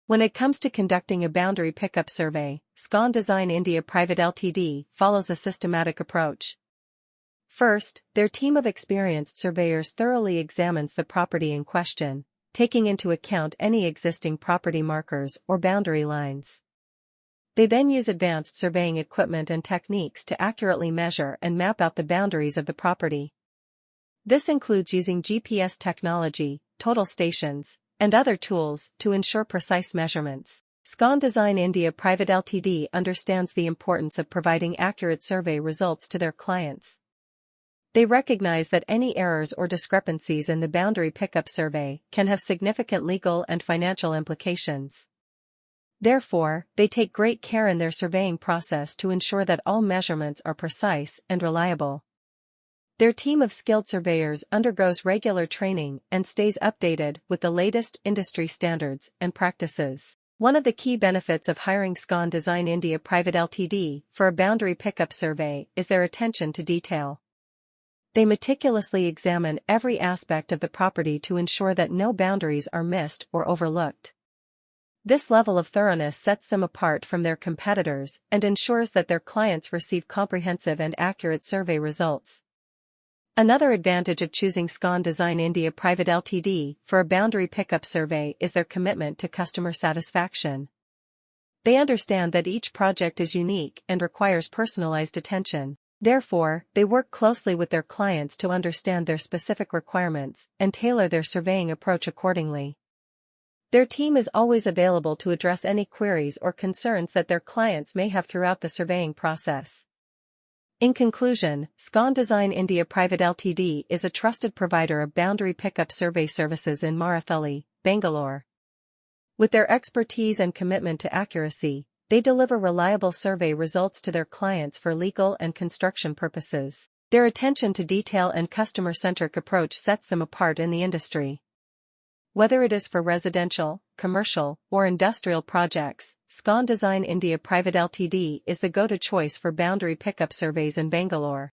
When it comes to conducting a boundary pickup survey, Scon Design India Private Ltd follows a systematic approach. First, their team of experienced surveyors thoroughly examines the property in question, taking into account any existing property markers or boundary lines. They then use advanced surveying equipment and techniques to accurately measure and map out the boundaries of the property. This includes using GPS technology, total stations, and other tools to ensure precise measurements. Scon Design India Private Ltd understands the importance of providing accurate survey results to their clients. They recognize that any errors or discrepancies in the boundary pickup survey can have significant legal and financial implications. Therefore, they take great care in their surveying process to ensure that all measurements are precise and reliable. Their team of skilled surveyors undergoes regular training and stays updated with the latest industry standards and practices. One of the key benefits of hiring Scon Design India Private Ltd for a boundary pickup survey is their attention to detail. They meticulously examine every aspect of the property to ensure that no boundaries are missed or overlooked. This level of thoroughness sets them apart from their competitors and ensures that their clients receive comprehensive and accurate survey results. Another advantage of choosing Scon Design India Private Ltd for a boundary pickup survey is their commitment to customer satisfaction. They understand that each project is unique and requires personalized attention. Therefore, they work closely with their clients to understand their specific requirements and tailor their surveying approach accordingly. Their team is always available to address any queries or concerns that their clients may have throughout the surveying process. In conclusion, Scon Design India Private Ltd is a trusted provider of boundary pickup survey services in Marathali, Bangalore. With their expertise and commitment to accuracy, they deliver reliable survey results to their clients for legal and construction purposes. Their attention to detail and customer-centric approach sets them apart in the industry. Whether it is for residential, commercial, or industrial projects, Scon Design India Private Ltd is the go-to choice for boundary pickup surveys in Bangalore.